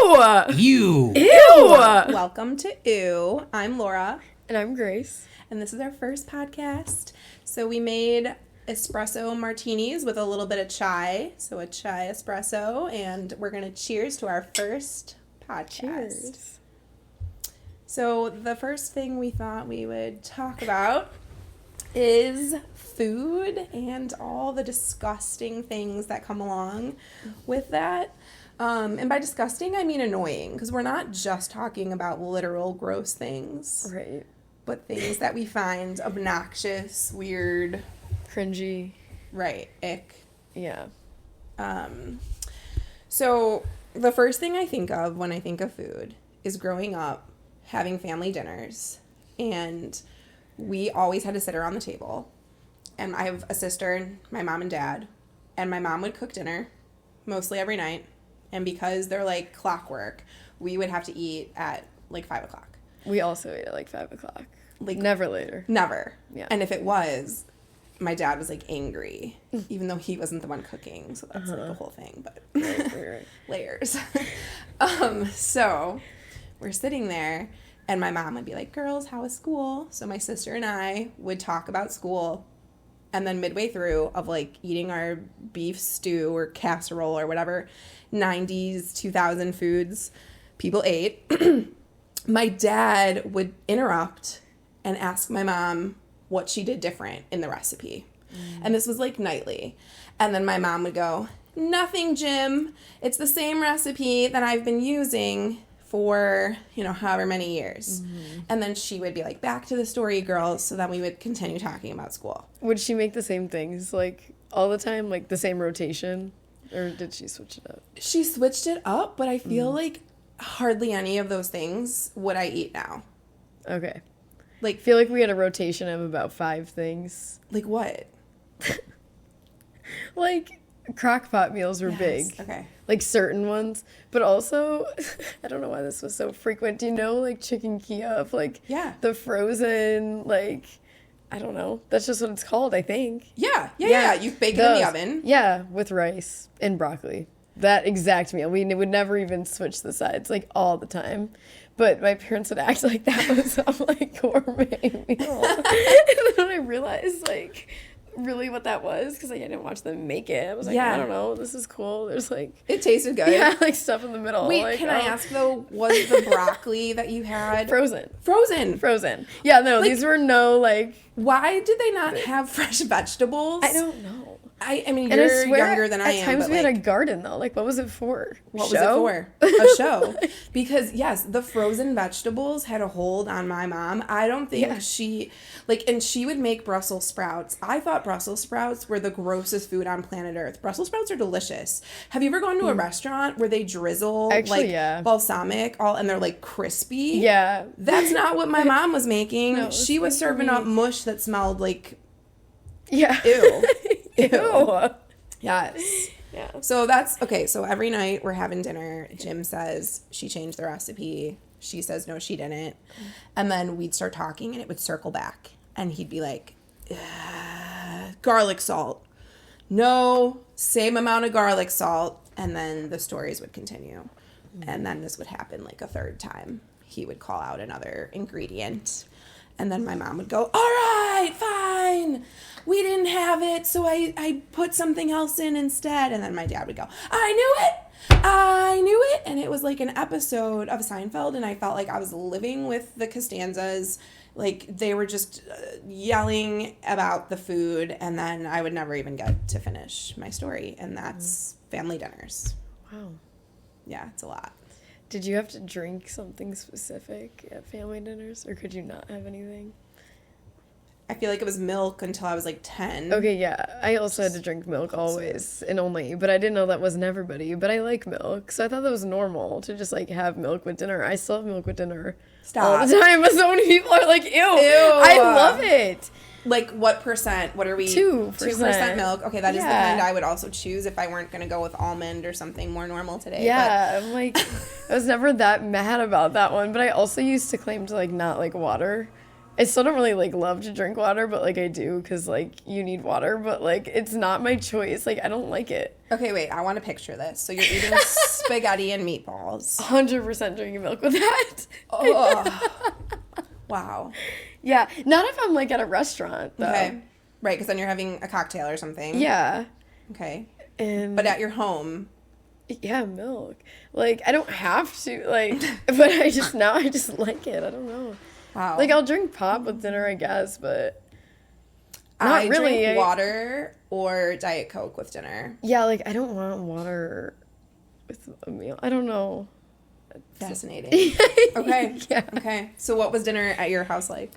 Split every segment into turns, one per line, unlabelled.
Ew!
Welcome to Ew. I'm Laura.
And I'm Grace.
And this is our first podcast. So we made espresso martinis with a little bit of chai. So a chai espresso. And we're going to cheers to our first podcast.
Cheers.
So the first thing we thought we would talk about is food and all the disgusting things that come along with that. And by disgusting, I mean annoying, because we're not just talking about literal gross things.
Right.
But things that we find obnoxious, weird.
Cringy.
Right. Ick.
Yeah.
So the first thing I think of when I think of food is growing up, having family dinners, and we always had to sit around the table. And I have a sister, my mom and dad, and my mom would cook dinner mostly every night. And because they're like clockwork, we would have to eat at like 5 o'clock.
We also ate at like 5 o'clock.
Like
never later.
Never.
Yeah.
And if it was, my dad was like angry, even though he wasn't the one cooking. So that's like the whole thing. But
Right.
layers. So we're sitting there, and my mom would be like, "Girls, how was school?" So my sister and I would talk about school. And then midway through of like eating our beef stew or casserole or whatever 90s, 2000 foods people ate, my dad would interrupt and ask my mom what she did different in the recipe. And this was like nightly. And then my mom would go, "Nothing, Jim. It's the same recipe that I've been using for, however many years." And then she would be like, "Back to the story, girls." So then we would continue talking about school.
Would she make the same things like all the time, like the same rotation? Or did she switch it up?
She switched it up, but I feel like hardly any of those things would I eat now.
Okay.
Like,
I feel like we had a rotation of about 5 things.
like what?
Like, crock-pot meals were
Yes,
big.
okay.
Like, certain ones. But also, I don't know why this was so frequent. Do you know, like, chicken Kiev? Like,
Yeah.
the frozen, like, I don't know. That's just what it's called, I think.
Yeah. You bake it in
Those.
the oven.
Yeah, with rice and broccoli. That exact meal. We would never even switch the sides, like, all the time. But my parents would act like that was some, like, gourmet meal. And then when I realized, like, really what that was, because like, I didn't watch them make it. I was like,
Yeah.
I don't know. This is cool. There's, like...
It tasted good.
Yeah, like, stuff in the middle.
Wait,
like,
can I ask, though, was the broccoli that you had...
Frozen.
Frozen.
Yeah, no,
Like-
these were no, like...
Why did they not have fresh vegetables?
I don't know.
I mean,
And I
you're
swear,
younger than I am,
at times
but
we had a
like,
garden, though. Like, what was it for?
what
Show?
was it for? A show. Because, yes, the frozen vegetables had a hold on my mom. I don't think she, like, and she would make Brussels sprouts. I thought Brussels sprouts were the grossest food on planet Earth. Brussels sprouts are delicious. Have you ever gone to a restaurant where they drizzle,
Actually, yeah.
balsamic, and they're, like, crispy?
Yeah.
That's not what my mom was making.
No,
she was serving up mush that smelled like,
Yeah.
ew.
Ew.
Yes.
Yeah.
So that's, okay, so every night we're having dinner. Jim says she changed the recipe. She says no, she didn't. And then we'd start talking and it would circle back. And he'd be like, garlic salt. No, same amount of garlic salt. And then the stories would continue. And then this would happen like a third time. He would call out another ingredient. And then my mom would go, "All right, fine. We didn't have it, so I put something else in instead." And then my dad would go, I knew it. And it was like an episode of Seinfeld, and I felt like I was living with the Costanzas. Like, they were just yelling about the food, and then I would never even get to finish my story. And that's family dinners.
Wow.
Yeah, it's a lot.
Did you have to drink something specific at family dinners, or could you not have anything?
I feel like it was milk until I was like 10.
Okay, yeah. I also had to drink milk always and only, but I didn't know that wasn't everybody. But I like milk, so I thought that was normal to just like have milk with dinner. I still have milk with dinner all the time, but so many people are like, ew. I love it.
Like, what percent? What are we?
2%.
2% milk. Okay, that is the
Yeah.
kind I would also choose if I weren't going to go with almond or something more normal today.
Yeah, I'm like, I was never that mad about that one, but I also used to claim to like not like water. I still don't really, like, love to drink water, but, like, I do because, like, you need water. But, like, it's not my choice. Like, I don't like it.
Okay, wait. I want to picture this. So you're eating spaghetti and meatballs.
100% drinking milk with that.
Oh. Wow.
Yeah. Not if I'm, like, at a restaurant, though.
Okay. Right, because then you're having a cocktail or something.
Yeah.
Okay.
And
But at your home...
yeah, milk. Like, I don't have to, like, but I just like it. I don't know.
Wow.
Like, I'll drink pop with dinner, I guess, but not
I
really.
drink water or Diet Coke with dinner.
Yeah, like, I don't want water with a meal. I don't know.
Fascinating. Okay.
Yeah.
Okay. So what was dinner at your house like?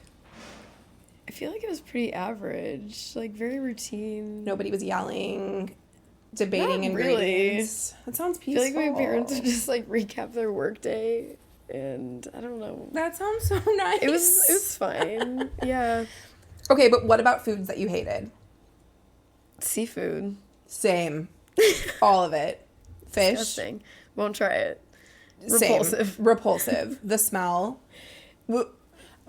I feel like it was pretty average, like, very routine.
Nobody was yelling, debating
Not
ingredients. That sounds peaceful.
I feel like my parents would just, like, recap their work day, and I don't know.
That sounds so nice.
It was fine. Yeah.
Okay, but what about foods that you hated?
Seafood.
Same. All of it. Fish.
Disgusting. Won't try it.
Same.
Repulsive.
Repulsive. The smell.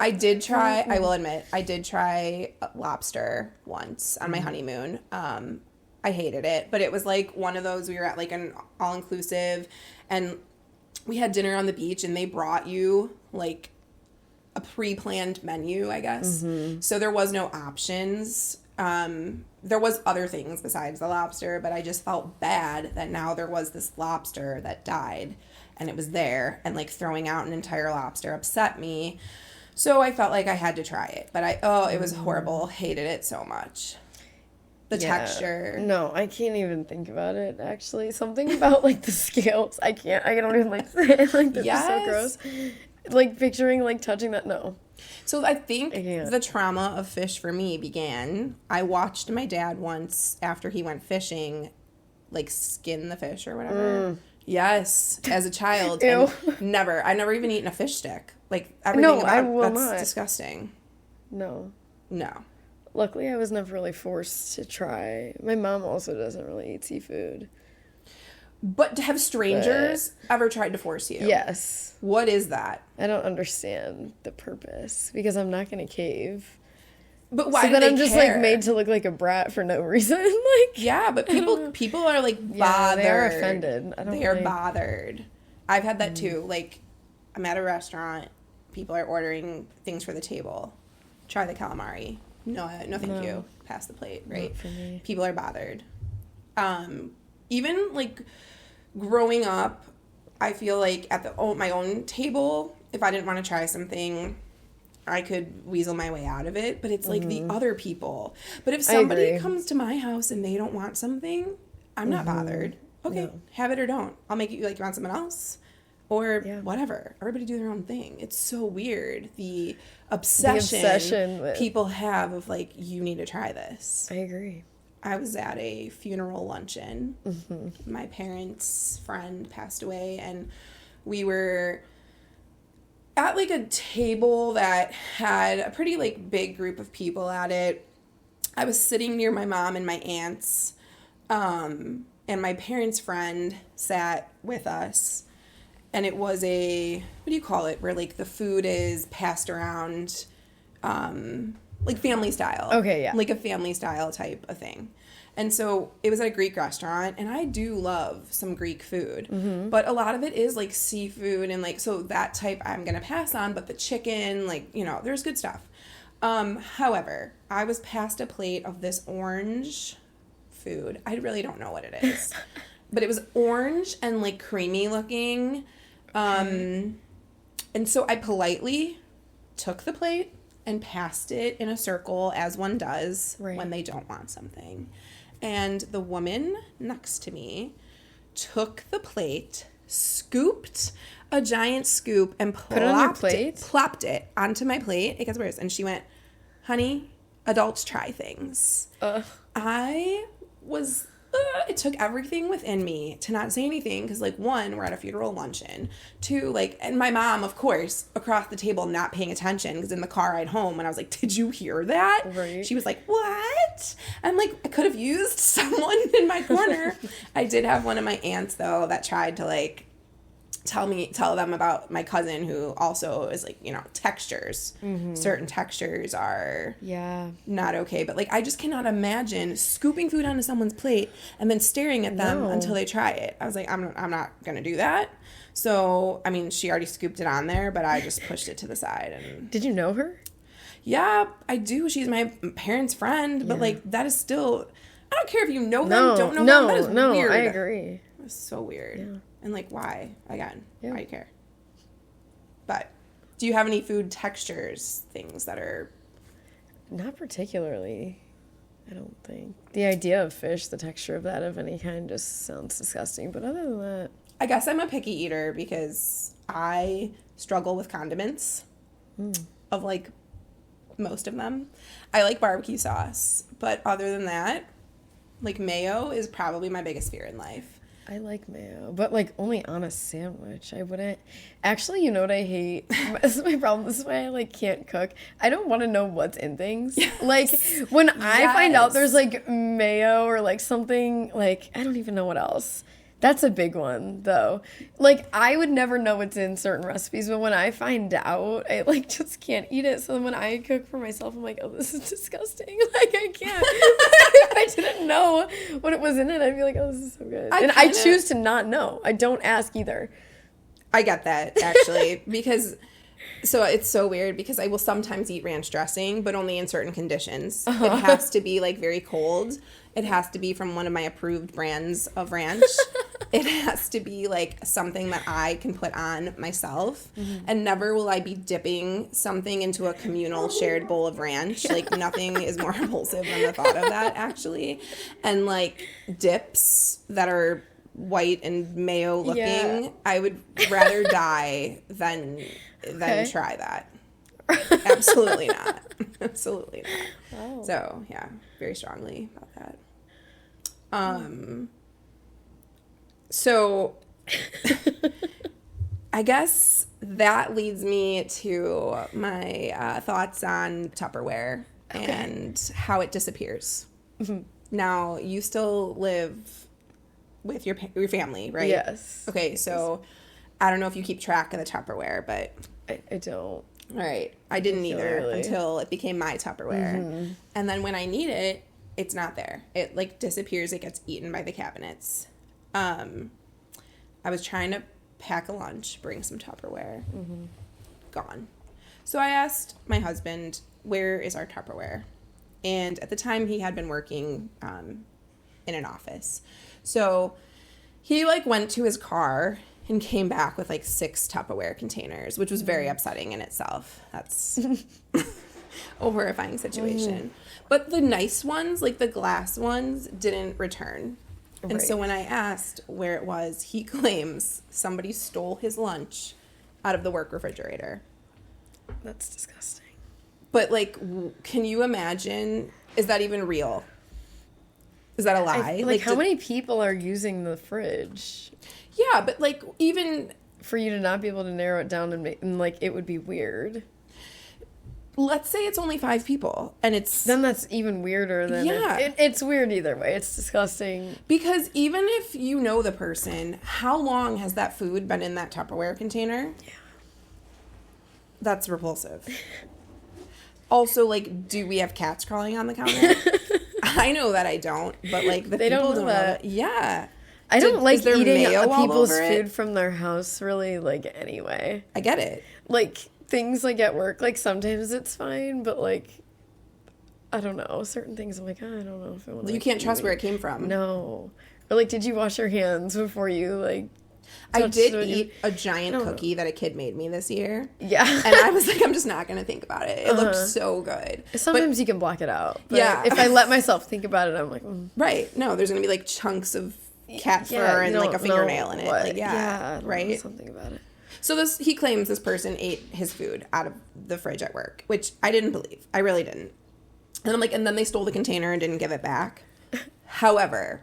I did try, I will admit, I did try lobster once on my honeymoon. I hated it, but it was like one of those, we were at like an all-inclusive, and we had dinner on the beach, and they brought you like a pre-planned menu, I guess. Mm-hmm. So there was no options. There was other things besides the lobster, but I just felt bad that now there was this lobster that died, and it was there, and like throwing out an entire lobster upset me. So I felt like I had to try it, but it was horrible. Hated it so much. The texture.
No, I can't even think about it, actually. Something about, like, the scales. I don't even like say it. Like, they're just so gross. Like, picturing, like, touching that, no.
So I think the trauma of fish for me began, I watched my dad once after he went fishing, like, skin the fish or whatever. Yes, as a child.
Ew.
And I've never even eaten a fish stick. Like, everything
No,
about
I will
that's
not.
disgusting.
No.
No.
Luckily, I was never really forced to try. My mom also doesn't really eat seafood.
But have strangers ever tried to force you?
Yes.
What is that?
I don't understand the purpose, because I'm not going to cave.
But why
so
do
then
they
I'm just
care?
like made to look like a brat for no reason. Like,
yeah, but people are like bothered.
Yeah, they're offended.
They are bothered. I've had that too. Like, I'm at a restaurant, people are ordering things for the table. Try the calamari. No, thank you. Pass the plate. Right.
Not for me.
People are bothered. Even like growing up, I feel like at my own table, if I didn't want to try something, I could weasel my way out of it, but it's like the other people. But if somebody comes to my house and they don't want something, I'm not bothered. Okay, have it or don't. I'll make it like you want someone else or whatever. Everybody do their own thing. It's so weird. The obsession
with
people have of like, you need to try this.
I agree.
I was at a funeral luncheon. Mm-hmm. My parents' friend passed away, and we were at like a table that had a pretty like big group of people at it. I was sitting near my mom and my aunts, and my parents' friend sat with us, and it was what do you call it, where like the food is passed around, like family style.
Okay, yeah.
Like a family style type of thing. And so it was at a Greek restaurant, and I do love some Greek food, but a lot of it is like seafood, and like, so that type I'm going to pass on, but the chicken, like, there's good stuff. However, I was passed a plate of this orange food. I really don't know what it is, but it was orange and like creamy looking. And so I politely took the plate and passed it in a circle, as one does when they don't want something. And the woman next to me took the plate, scooped a giant scoop, and plopped it onto my plate. It gets worse. And she went, "Honey, adults try things." I was... it took everything within me to not say anything, because like, one, we're at a funeral luncheon, two, like, and my mom, of course, across the table not paying attention, because in the car ride home, when I was like, "Did you hear that?"
Right.
She was like, "What?" I'm like, I could have used someone in my corner. I did have one of my aunts though that tried to like tell them about my cousin who also is like, you know, textures. Certain textures are not okay. But like, I just cannot imagine scooping food onto someone's plate and then staring at them until they try it. I was like, I'm not going to do that. So, I mean, she already scooped it on there, but I just pushed it to the side. And
Did you know her?
Yeah, I do. She's my parents' friend, but like, that is still, I don't care if you know them, don't know them. That is weird.
I agree.
It's so weird.
Yeah.
And like, why? Again, why do you care? But do you have any food textures, things that are...
Not particularly, I don't think. The idea of fish, the texture of that of any kind just sounds disgusting. But other than that...
I guess I'm a picky eater because I struggle with condiments of like most of them. I like barbecue sauce, but other than that, like mayo is probably my biggest fear in life.
I like mayo, but like only on a sandwich. I wouldn't. Actually, you know what I hate? This is my problem. This is why I like can't cook. I don't want to know what's in things. Yes. Like when I find out there's like mayo or like something like I don't even know what else. That's a big one, though. Like, I would never know what's in certain recipes, but when I find out, I, like, just can't eat it. So then when I cook for myself, I'm like, oh, this is disgusting. Like, I can't. If I didn't know what it was in it, I'd be like, oh, this is so good. I choose to not know. I don't ask either.
I get that, actually, because... So it's so weird because I will sometimes eat ranch dressing, but only in certain conditions. It has to be, like, very cold. It has to be from one of my approved brands of ranch. It has to be, like, something that I can put on myself. And never will I be dipping something into a communal shared bowl of ranch. Like, nothing is more repulsive than the thought of that, actually. And, like, dips that are white and mayo looking, I would rather die than try that. Absolutely not. Absolutely not. Oh. So, yeah, very strongly about that. So, I guess that leads me to my thoughts on Tupperware and how it disappears. Now, you still live with your family, right?
Yes.
Okay, so I don't know if you keep track of the Tupperware, but...
I don't.
All right. I didn't either until it became my Tupperware. And then when I need it, it's not there. It, like, disappears. It gets eaten by the cabinets. I was trying to pack a lunch, bring some Tupperware. Gone. So I asked my husband, where is our Tupperware? And at the time, he had been working in an office. So he, like, went to his car and came back with, like, 6 Tupperware containers, which was very upsetting in itself. That's a horrifying situation. But the nice ones, like the glass ones, didn't return. And so when I asked where it was, he claims somebody stole his lunch out of the work refrigerator.
That's disgusting.
But, like, can you imagine? Is that even real? Is that a lie?
Like how many people are using the fridge?
Yeah, but, like, even...
For you to not be able to narrow it down and like, it would be weird.
Let's say it's only 5 people, and it's...
Then that's even weirder than...
Yeah.
It's weird either way. It's disgusting.
Because even if you know the person, how long has that food been in that Tupperware container?
Yeah.
That's repulsive. Also, like, do we have cats crawling on the counter? I know that I don't, but, like, the people don't know that. Yeah.
I don't like eating people's food from their house, really, like, anyway.
I get it.
Like, things, like, at work, like, sometimes it's fine, but, like, I don't know. Certain things, I'm like, I don't know if I want to.
You can't trust where it came from.
No. Or, like, did you wash your hands before you, like...
I did eat a giant cookie that a kid made me this year.
Yeah.
And I was like, I'm just not going to think about it. It looked so good.
Sometimes you can block it out. But
yeah.
If I let myself think about it, I'm like...
Right. No, there's going to be, like, chunks of cat fur and, like, a fingernail in it. Like,
yeah,
right?
Something about it.
So he claims this person ate his food out of the fridge at work, which I didn't believe. I really didn't. And I'm like, and then they stole the container and didn't give it back. However,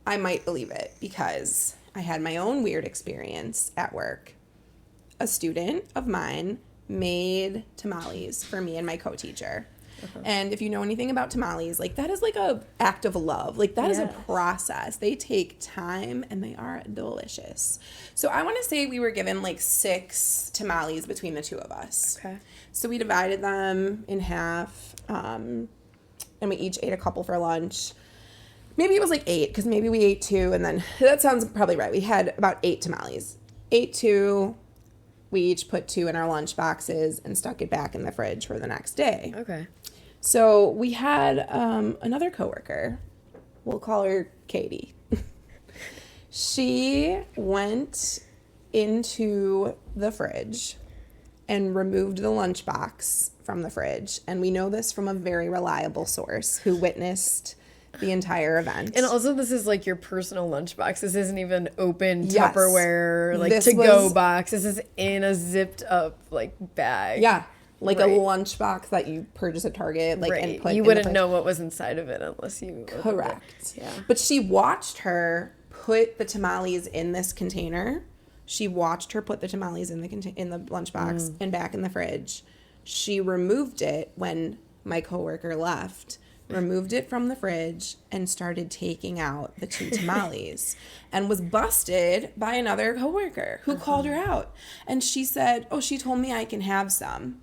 I might believe it because I had my own weird experience at work. A student of mine made tamales for me and my co-teacher. And if you know anything about tamales, like, that is like a act of love. Like, that is a process. They take time, and they are delicious. So I want to say we were given like 6 tamales between the 2 of us.
Okay.
So we divided them in half, and we each ate a couple for lunch. Maybe it was like 8, because maybe we ate 2, and then that sounds probably right. We had about 8 tamales. Ate 2. We each put 2 in our lunch boxes and stuck it back in the fridge for the next day.
Okay.
So we had another coworker. We'll call her Katie. She went into the fridge and removed the lunchbox from the fridge. And we know this from a very reliable source who witnessed the entire event.
And also, this is like your personal lunchbox. This isn't even open
Yes.
Tupperware, like
This
to-go
was-
box. This is in a zipped up like bag.
Yeah. Like
Right.
a lunchbox that you purchase at Target. Like, and
Right.
put
You
in the
wouldn't
fridge.
know what was inside of it unless you opened it.
Correct.
Yeah.
But she watched her put the tamales in this container. She watched her put the tamales in the lunchbox and back in the fridge. She removed it when my coworker left. Removed it from the fridge and started taking out the 2 tamales and was busted by another coworker who called her out. And she said, "Oh, she told me I can have some."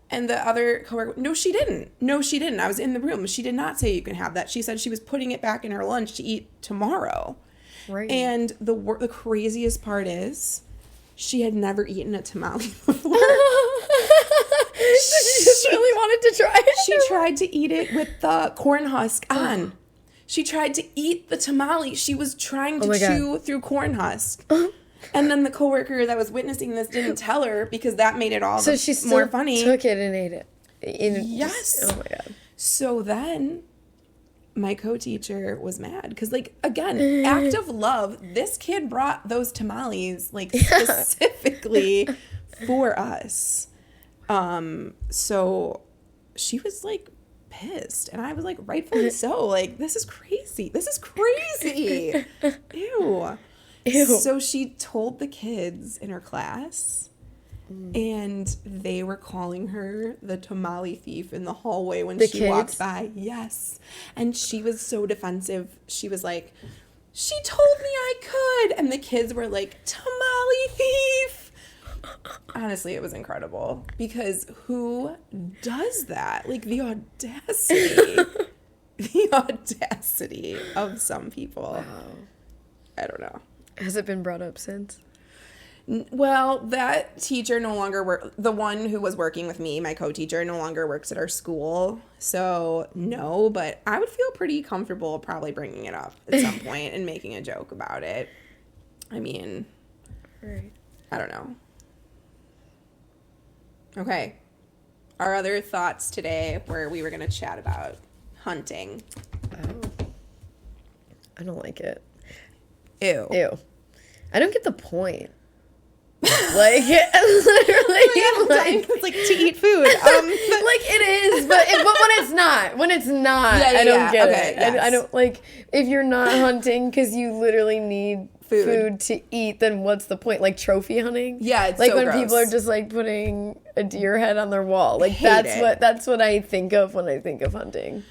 And the other coworker, "No, she didn't. No, she didn't. I was in the room. She did not say you can have that. She said she was putting it back in her lunch to eat tomorrow."
Right.
And the craziest part is she had never eaten a tamale before.
She just really wanted to try it.
She tried to eat it with the corn husk on. She tried to eat the tamale. She was trying to chew through corn husk. And then the coworker that was witnessing this didn't tell her because that made it all
So she still
more funny.
took it and ate it.
Yes.
Oh my God.
So then my co-teacher was mad because, like, again, act of love. This kid brought those tamales, like, specifically for us. So she was, like, pissed. And I was like, rightfully so. Like, this is crazy. This is crazy. Ew.
Ew.
So she told the kids in her class, and they were calling her the tamale thief in the hallway when she walked by. Yes. And she was so defensive. She was like, "She told me I could." And the kids were like, "Tamale thief." Honestly, it was incredible because who does that? Like, the audacity. The audacity of some people.
Wow.
I don't know.
Has it been brought up since?
Well, that teacher no longer the one who was working with me, my co-teacher, no longer works at our school. So, no, but I would feel pretty comfortable probably bringing it up at some point and making a joke about it. I mean,
Right.
I don't know. Okay. Our other thoughts today were we were going to chat about hunting.
Oh. I don't like it.
Ew.
Ew. I don't get the point. Like, literally,
It's like to eat food.
like it is, but when it's not,
Yeah,
I don't get
okay,
it.
yes.
I don't like if you're not hunting because you literally need food to eat. Then what's the point? Like trophy hunting?
Yeah, it's
like
so
when
gross.
people are just like putting a deer head on their wall. Like
Hate it.
that's what I think of when I think of hunting.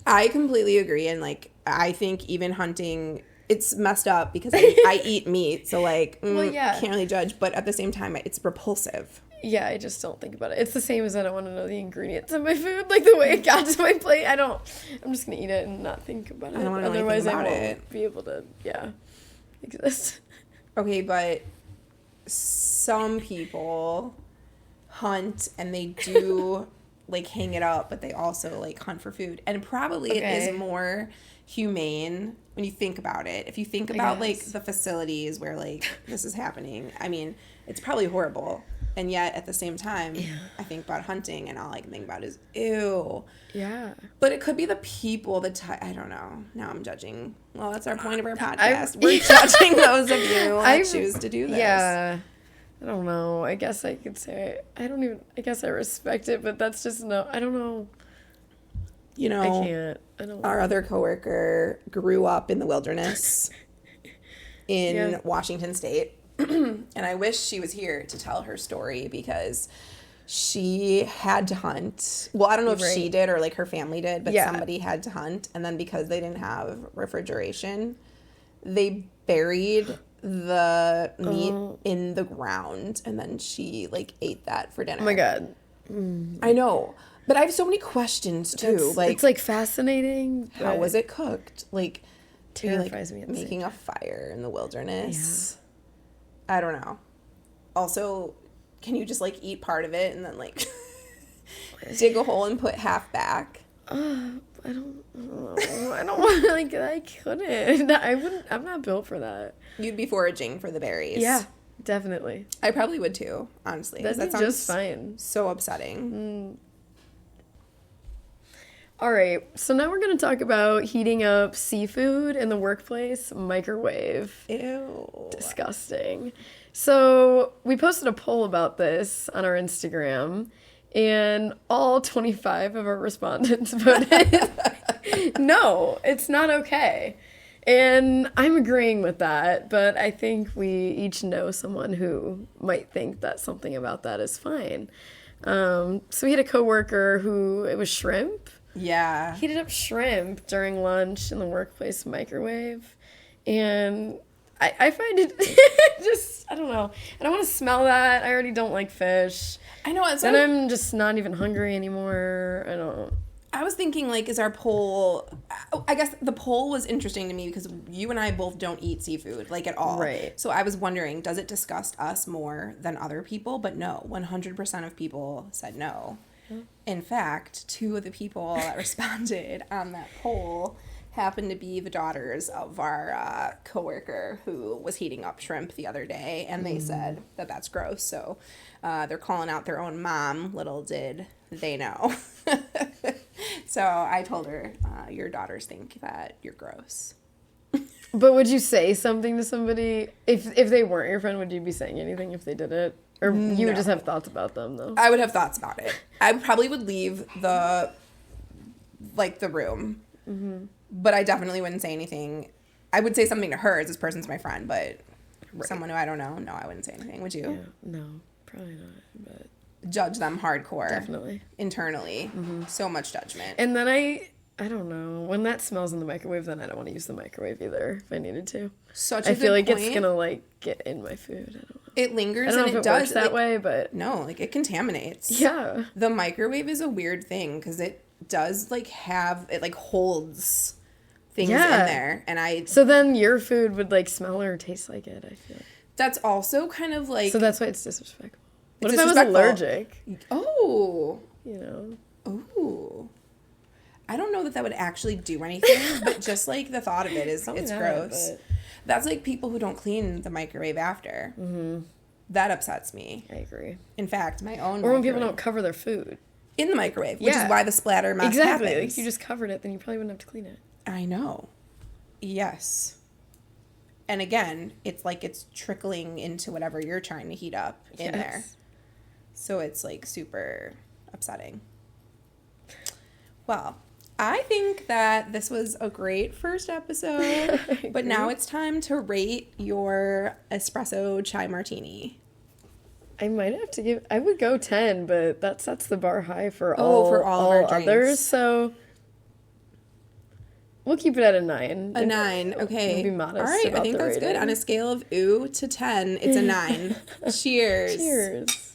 I completely agree. And, like, I think even hunting, it's messed up because I eat meat. So, like,
Well, yeah.
can't really judge. But at the same time, it's repulsive.
Yeah, I just don't think about it. It's the same as I don't want to know the ingredients of my food, like the way it got to my plate. I'm just gonna eat it and not think about it.
I don't wanna know anything
Otherwise, I
about
won't
it.
be able to, exist.
Okay, but some people hunt and they do, like, hang it up, but they also, like, hunt for food. And probably it
Okay.
is more humane when you think about it. If you think about, like,
guess.
the facilities where, like, this is happening, I mean, it's probably horrible. And yet, at the same time, I think about hunting, and all I can think about is, ew.
Yeah.
But it could be the people, I don't know. Now I'm judging. Well, that's our point of our
I-
podcast. We're judging those of you that choose to do this.
Yeah. I don't know. I guess I could say I guess I respect it, but that's just I don't know.
You know,
I can't. I don't
our other coworker grew up in the wilderness in
Yeah.
Washington State. And I wish she was here to tell her story because she had to hunt. Well, I don't know if she
Right.
did or like her family did, but
Yeah.
somebody had to hunt. And then because they didn't have refrigeration, they buried the meat in the ground, and then she like ate that for dinner.
Oh my God.
I know. But I have so many questions too.
It's like fascinating.
How
but
was it cooked? Like, are you, like,
terrifies me at the same
making a fire in the wilderness? I don't know. Also, can you just like eat part of it and then like dig a hole and put half back?
I don't want to, like, I couldn't. I wouldn't, I'm not built for that.
You'd be foraging for the berries.
Yeah, definitely.
I probably would too, honestly. 'Cause
That'd
that
be
sounds
just fine.
so upsetting.
All right, so now we're going to talk about heating up seafood in the workplace microwave.
Ew.
Disgusting. So we posted a poll about this on our Instagram, and all 25 of our respondents voted no, it's not okay. And I'm agreeing with that, but I think we each know someone who might think that something about that is fine. So we had a coworker who, it was shrimp.
Yeah.
Heated up shrimp during lunch in the workplace microwave. And I find it just, I don't know. I don't want to smell that. I already don't like fish.
I know.
Then I'm just not even hungry anymore.
I was thinking, like, is our poll... I guess the poll was interesting to me because you and I both don't eat seafood, like, at all.
Right.
So I was wondering, does it disgust us more than other people? But no, 100% of people said no. In fact, 2 of the people that responded on that poll happened to be the daughters of our coworker who was heating up shrimp the other day, and they said that that's gross. So they're calling out their own mom. Little did they know. So I told her, your daughters think that you're gross.
But would you say something to somebody? If they weren't your friend, would you be saying anything if they did it? Or you would just have thoughts about them, though?
I would have thoughts about it. I probably would leave the room. Mm-hmm. But I definitely wouldn't say anything. I would say something to her as this person's my friend, but someone who I don't know, no, I wouldn't say anything. Would you?
Yeah, no, probably not. But
judge them hardcore.
Definitely.
Internally. Mm-hmm. So much judgment.
And then I don't know. When that smells in the microwave, then I don't want to use the microwave either if I needed to.
Such a
I
good
feel like
point.
it's going to, like, get in my food. I don't know.
It lingers
I don't know
and
if
it
it
does.
works that way, but...
No, like, it contaminates.
Yeah.
The microwave is a weird thing because it does, like, it, like, holds things in there. And
So then your food would, like, smell or taste like it, I feel.
That's also kind of, like...
So that's why it's disrespectful. What
It's
if I was
disrespectful.
allergic?
Oh.
You know?
Ooh. I don't know that would actually do anything, but just, like, the thought of it is,
Probably
it's
not,
gross.
but-
That's like people who don't clean the microwave after. Mm-hmm. That upsets me.
I agree.
In fact, my own
Or when people
microwave-
don't cover their food.
in the microwave, which
Yeah.
is why the splatter mess
Exactly.
happens.
Like, if you just covered it, then you probably wouldn't have to clean it.
I know. Yes. And again, it's like it's trickling into whatever you're trying to heat up in there. So it's like super upsetting. Well, I think that this was a great first episode, but now it's time to rate your espresso chai martini.
I might have to give... I would go 10, but that sets the bar high for all
of our drinks.
others, so... We'll keep it at a 9.
A 9, okay.
We'll be modest.
All right, I
about
think
the
that's good.
rating.
On a scale of ooh to 10, it's a 9. Cheers.
Cheers.